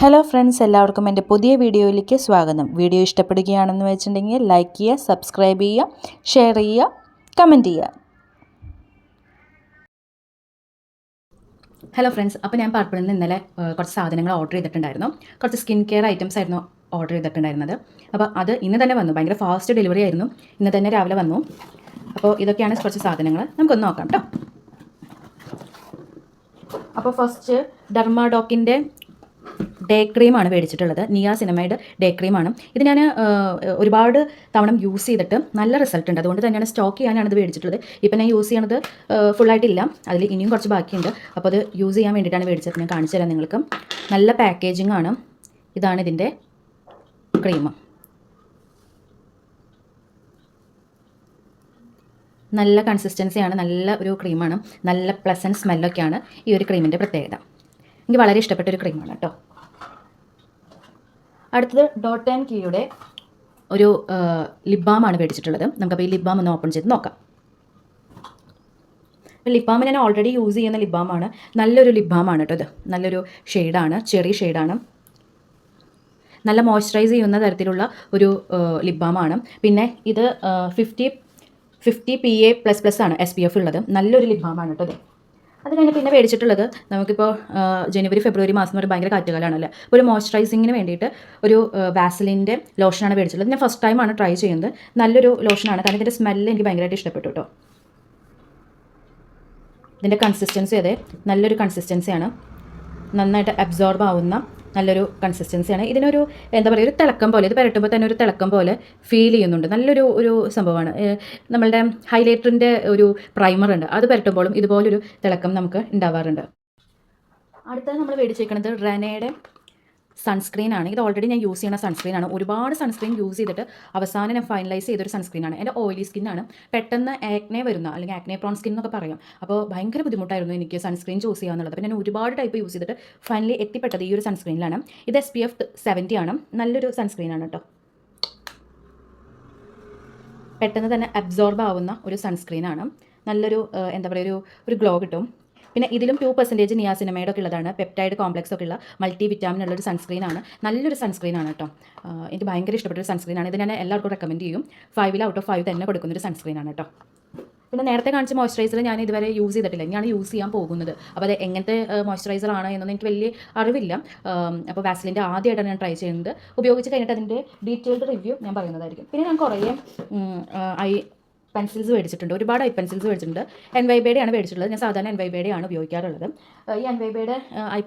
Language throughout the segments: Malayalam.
ഹലോ ഫ്രണ്ട്സ്, എല്ലാവർക്കും എൻ്റെ പുതിയ വീഡിയോയിലേക്ക് സ്വാഗതം. വീഡിയോ ഇഷ്ടപ്പെടുകയാണെന്ന് വെച്ചിട്ടുണ്ടെങ്കിൽ ലൈക്ക് ചെയ്യുക, സബ്സ്ക്രൈബ് ചെയ്യുക, ഷെയർ ചെയ്യുക, കമൻറ്റ് ചെയ്യുക. ഹലോ ഫ്രണ്ട്സ്, അപ്പോൾ ഞാൻ പർപ്പിളിൽ നിന്ന് ഇന്നലെ കുറച്ച് സാധനങ്ങൾ ഓർഡർ ചെയ്തിട്ടുണ്ടായിരുന്നു. കുറച്ച് സ്കിൻ കെയർ ഐറ്റംസ് ആയിരുന്നു ഓർഡർ ചെയ്തിട്ടുണ്ടായിരുന്നത്. അപ്പോൾ അത് ഇന്ന് തന്നെ വന്നു. ഭയങ്കര ഫാസ്റ്റ് ഡെലിവറി ആയിരുന്നു. ഇന്ന് തന്നെ രാവിലെ വന്നു. അപ്പോൾ ഇതൊക്കെയാണ് കുറച്ച് സാധനങ്ങൾ. നമുക്കൊന്ന് നോക്കാം കേട്ടോ. അപ്പോൾ ഫസ്റ്റ് ഡെർമാഡോക്കിൻ്റെ ഡേ ക്രീമാണ് മേടിച്ചിട്ടുള്ളത്. നിയാസിനമൈഡ് ഡേ ക്രീമാണ്. ഇത് ഞാൻ ഒരുപാട് തവണ യൂസ് ചെയ്തിട്ട് നല്ല റിസൾട്ട് ഉണ്ട്. അതുകൊണ്ട് തന്നെയാണ് സ്റ്റോക്ക് ചെയ്യാനാണ് ഇത് മേടിച്ചിട്ടുള്ളത്. ഇപ്പം ഞാൻ യൂസ് ചെയ്യണത് ഫുള്ളായിട്ടില്ല, അതിൽ ഇനിയും കുറച്ച് ബാക്കിയുണ്ട്. അപ്പോൾ അത് യൂസ് ചെയ്യാൻ വേണ്ടിയിട്ടാണ് മേടിച്ചത്. ഞാൻ കാണിച്ചു തരാം നിങ്ങൾക്ക്. നല്ല പാക്കേജിംഗ് ആണ്. ഇതാണ് ഇതിൻ്റെ ക്രീം. നല്ല കൺസിസ്റ്റൻസിയാണ്, നല്ല ഒരു ക്രീമാണ്. നല്ല പ്ലസൻറ്റ് സ്മെല്ലൊക്കെയാണ് ഈ ഒരു ക്രീമിൻ്റെ പ്രത്യേകത. എനിക്ക് വളരെ ഇഷ്ടപ്പെട്ട ഒരു ക്രീമാണ് കേട്ടോ. അടുത്തത് ഡോട്ട് ആൻഡ് കീയുടെ ഒരു ലിപ് ബാമാണ് മേടിച്ചിട്ടുള്ളത്. നമുക്കപ്പോൾ ഈ ലിപ് ബാം ഒന്ന് ഓപ്പൺ ചെയ്ത് നോക്കാം. ലിപ് ബാം ഞാൻ ഓൾറെഡി യൂസ് ചെയ്യുന്ന ലിപ് ബാമാണ്. നല്ലൊരു ലിപ് ബാമാണ് കേട്ടോ. ഇത് നല്ലൊരു ഷെയ്ഡാണ്, ചെറി ഷെയ്ഡാണ്. നല്ല മോയ്സ്ചറൈസ് ചെയ്യുന്ന തരത്തിലുള്ള ഒരു ലിപ് ബാമാണ്. പിന്നെ ഇത് 50 PA++ ആണ് SPF ഉള്ളത്. നല്ലൊരു ലിപ് ബാമാണ് കേട്ടോ ഇത്. അത് കഴിഞ്ഞ് പിന്നെ മേടിച്ചിട്ടുള്ളത്, നമുക്കിപ്പോൾ ജനുവരി ഫെബ്രുവരി മാസം എന്ന് പറയുമ്പോൾ ഭയങ്കര കാറ്റുകാലാണല്ലോ. അപ്പോൾ ഒരു മോയ്സ്ചറൈസിങ്ങിന് വേണ്ടിയിട്ട് ഒരു വാസലിൻ്റെ ലോഷനാണ് മേടിച്ചിട്ടുള്ളത്. ഞാൻ ഫസ്റ്റ് ടൈമാണ് ട്രൈ ചെയ്യുന്നത്. നല്ലൊരു ലോഷനാണ്, കാരണം ഇതിൻ്റെ സ്മെല്ല് എനിക്ക് ഭയങ്കരമായിട്ട് ഇഷ്ടപ്പെട്ടു കേട്ടോ. ഇതിൻ്റെ കൺസിസ്റ്റൻസി അതെ, നല്ലൊരു കൺസിസ്റ്റൻസിയാണ്. നന്നായിട്ട് അബ്സോർബ് ആവുന്ന നല്ലൊരു കൺസിസ്റ്റൻസിയാണ്. ഇതിനൊരു എന്താ പറയുക, ഒരു തിളക്കം പോലെ, ഇത് പുരട്ടുമ്പോൾ തന്നെ ഒരു തിളക്കം പോലെ ഫീൽ ചെയ്യുന്നുണ്ട്. നല്ലൊരു സംഭവമാണ്. നമ്മളുടെ ഹൈലൈറ്ററിൻ്റെ ഒരു പ്രൈമർ ഉണ്ട്, അത് പുരട്ടുമ്പോഴും ഇതുപോലൊരു തിളക്കം നമുക്ക് ഉണ്ടാവാറുണ്ട്. അടുത്തത് നമ്മൾ മേടിച്ചേക്കുന്നത് റെനയുടെ സൺസ്ക്രീനാണ്. ഇത് ഓൾറെഡി ഞാൻ യൂസ് ചെയ്യുന്ന സൺസ്ക്രീനാണ്. ഒരുപാട് സൺസ്ക്രീൻ യൂസ് ചെയ്തിട്ട് അവസാനം ഞാൻ ഫൈനലൈസ് ചെയ്തൊരു സൺസ്ക്രീനാണ്. എൻ്റെ ഓയിലി സ്കിന്നാണ്. പെട്ടെന്ന് ആക്നെ വരുന്ന, അല്ലെങ്കിൽ ആക്നെ പ്രോൺ സ്കിൻ എന്നൊക്കെ പറയാം. അപ്പോൾ ഭയങ്കര ബുദ്ധിമുട്ടായിരുന്നു എനിക്ക് സൺസ്ക്രീൻ ചൂസ് ചെയ്യാന്നുള്ളത്. അപ്പോൾ ഞാൻ ഒരുപാട് ടൈപ്പ് യൂസ് ചെയ്തിട്ട് ഫൈനലി എത്തിപ്പെട്ടത് ഈ ഒരു സൺസ്ക്രീനിലാണ്. ഇത് SPF 70 ആണ്. നല്ലൊരു സൺസ്ക്രീനാണ് കേട്ടോ. പെട്ടെന്ന് തന്നെ അബ്സോർബ് ആവുന്ന ഒരു സൺസ്ക്രീനാണ്. നല്ലൊരു എന്താ പറയുക, ഒരു ഗ്ലോ കിട്ടും. പിന്നെ ഇതിലും 2% നിയാസിനമൈഡ് ഒക്കെ ഉള്ളതാണ്. പെപ്റ്റൈഡ് കോംപ്ലക്സ് ഒക്കെ ഉള്ള മൾട്ടി വിറ്റാമിൻ ഉള്ളൊരു സൺസ്ക്രീനാണ്. നല്ലൊരു സൺസ്ക്രീനാണ് കേട്ടോ. എനിക്ക് ഭയങ്കര ഇഷ്ടപ്പെട്ട ഒരു സൺസ്ക്രീനാണ്. ഇത് ഞാൻ എല്ലാവർക്കും റെക്കമെൻഡ് ചെയ്യും. 5 ഔട്ട് ഓഫ് 5 തന്നെ കൊടുക്കുന്നൊരു സൺസ്ക്രീനാണ് കേട്ടോ. പിന്നെ നേരത്തെ കാണിച്ച മോയ്സ്ചറൈസർ ഞാൻ ഇതുവരെ യൂസ് ചെയ്തിട്ടില്ല. ഇനിയാണ് യൂസ് ചെയ്യാൻ പോകുന്നത്. അപ്പോൾ അത് എങ്ങനത്തെ മോയ്സ്ചറൈസർ ആണ് എന്നൊന്നും എനിക്ക് വലിയ അറിവില്ല. അപ്പോൾ വാസലിൻ്റെ ആദ്യമായിട്ടാണ് ഞാൻ ട്രൈ ചെയ്യുന്നത്. ഉപയോഗിച്ച് കഴിഞ്ഞിട്ട് അതിൻ്റെ ഡീറ്റെയിൽഡ് റിവ്യൂ ഞാൻ പറയുന്നതായിരിക്കും. പിന്നെ ഞാൻ കുറേ പെൻസിൽസ് മേടിച്ചിട്ടുണ്ട്. ഒരുപാട് പെൻസിൽസ് മേടിച്ചിട്ടുണ്ട്. NYBയുടെ ആണ് മേടിച്ചിട്ടുള്ളത്. ഞാൻ സാധാരണ NYBയുടെ ആണ് ഉപയോഗിക്കാറുള്ളത്. ഈ NYBയുടെ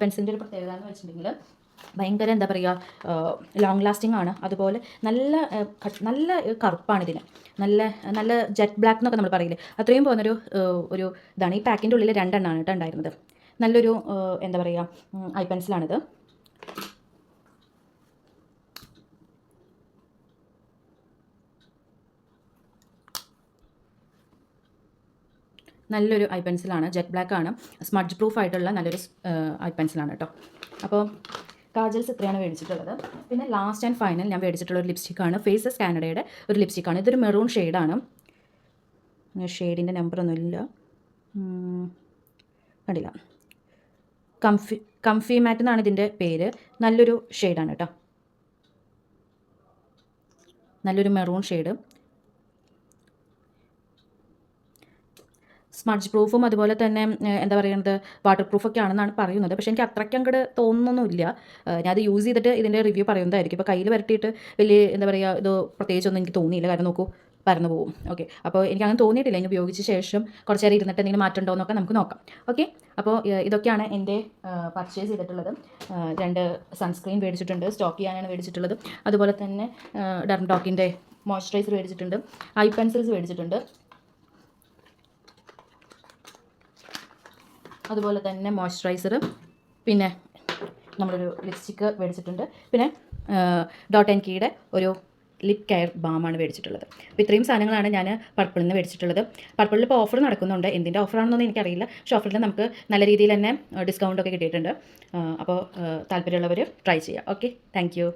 പെൻസിലിൻ്റെ ഒരു പ്രത്യേകത എന്ന് വെച്ചിട്ടുണ്ടെങ്കിൽ ഭയങ്കര എന്താ പറയുക, ലോങ് ലാസ്റ്റിംഗ് ആണ്. അതുപോലെ നല്ല കറുപ്പാണ് ഇതിന്. നല്ല ജെറ്റ് ബ്ലാക്ക് എന്നൊക്കെ നമ്മൾ പറയില്ലേ, അത്രയും പോകുന്നൊരു ഇതാണ്. ഈ പാക്കിൻ്റെ ഉള്ളിൽ 2 എണ്ണമാണ് കേട്ടോ ഉണ്ടായിരുന്നത്. നല്ലൊരു എന്താ പറയുക, പെൻസിലാണിത്. നല്ലൊരു പെൻസിലാണ്. ജെറ്റ് ബ്ലാക്ക് ആണ്. സ്മഡ്ജ് പ്രൂഫ് ആയിട്ടുള്ള നല്ലൊരു പെൻസിലാണ് കേട്ടോ. അപ്പോൾ കാജൽസ് ഇത്രയാണ് മേടിച്ചിട്ടുള്ളത്. പിന്നെ ലാസ്റ്റ് ആൻഡ് ഫൈനൽ ഞാൻ മേടിച്ചിട്ടുള്ള ഒരു ലിപ്സ്റ്റിക്കാണ്. ഫേസസ് കാനഡയുടെ ഒരു ലിപ്സ്റ്റിക്കാണ്. ഇതൊരു മെറൂൺ ഷെയ്ഡാണ്. ഷെയ്ഡിൻ്റെ നമ്പറൊന്നുമില്ല, കണ്ടില്ല. കംഫി മാറ്റ് എന്നാണ് ഇതിൻ്റെ പേര്. നല്ലൊരു ഷെയ്ഡാണ് കേട്ടോ. നല്ലൊരു മെറൂൺ ഷെയ്ഡ്. സ്മഡ്ജ് പ്രൂഫും അതുപോലെ തന്നെ എന്താ പറയുന്നത്, വാട്ടർ പ്രൂഫൊക്കെ ആണെന്നാണ് പറയുന്നത്. പക്ഷേ എനിക്ക് അത്രയ്ക്ക് അങ്ങോട്ട് തോന്നുന്നൊന്നുമില്ല. ഞാനത് യൂസ് ചെയ്തിട്ട് ഇതിൻ്റെ റിവ്യൂ പറയുന്നതായിരിക്കും. ഇപ്പോൾ കയ്യിൽ വരട്ടിയിട്ട് വലിയ എന്താ പറയുക, ഇത് പ്രത്യേകിച്ചൊന്നും എനിക്ക് തോന്നിയില്ല. കാരണം നോക്കൂ, പരന്നു പോകും. ഓക്കെ, അപ്പോൾ എനിക്ക് അങ്ങനെ തോന്നിയിട്ടില്ല. ഇനി ഉപയോഗിച്ച ശേഷം കുറച്ച് നേരം ഇരുന്നിട്ട് എന്തെങ്കിലും മാറ്റം ഉണ്ടോ എന്നൊക്കെ നമുക്ക് നോക്കാം. ഓക്കെ, അപ്പോൾ ഇതൊക്കെയാണ് എൻ്റെ പർച്ചേസ് ചെയ്തിട്ടുള്ളത്. 2 സൺസ്ക്രീൻ മേടിച്ചിട്ടുണ്ട്. സ്റ്റോക്ക് ചെയ്യാനാണ് മേടിച്ചിട്ടുള്ളത്. അതുപോലെ തന്നെ ഡെർമഡോക്കിൻ്റെ മോയ്സ്ചറൈസർ മേടിച്ചിട്ടുണ്ട്. പെൻസിൽസ് മേടിച്ചിട്ടുണ്ട്. അതുപോലെ തന്നെ മോയ്സ്ചറൈസർ, പിന്നെ നമ്മളൊരു ലിപ്സ്റ്റിക്ക് മേടിച്ചിട്ടുണ്ട്. പിന്നെ ഡോട്ട് ആൻഡ് കീയുടെ ഒരു ലിപ് കെയർ ബാമാണ് മേടിച്ചിട്ടുള്ളത്. അപ്പോൾ ഇത്രയും സാധനങ്ങളാണ് ഞാൻ പർപ്പിളിൽ നിന്ന് മേടിച്ചിട്ടുള്ളത്. പർപ്പിളിൽ ഇപ്പോൾ ഓഫർ നടക്കുന്നുണ്ട്. എന്തിൻ്റെ ഓഫറാണെന്നൊന്നും എനിക്കറിയില്ല. പക്ഷേ ഓഫറിൽ നമുക്ക് നല്ല രീതിയിൽ തന്നെ ഡിസ്കൗണ്ടൊക്കെ കിട്ടിയിട്ടുണ്ട്. അപ്പോൾ താല്പര്യമുള്ളവർ ട്രൈ ചെയ്യുക. Okay, thank you.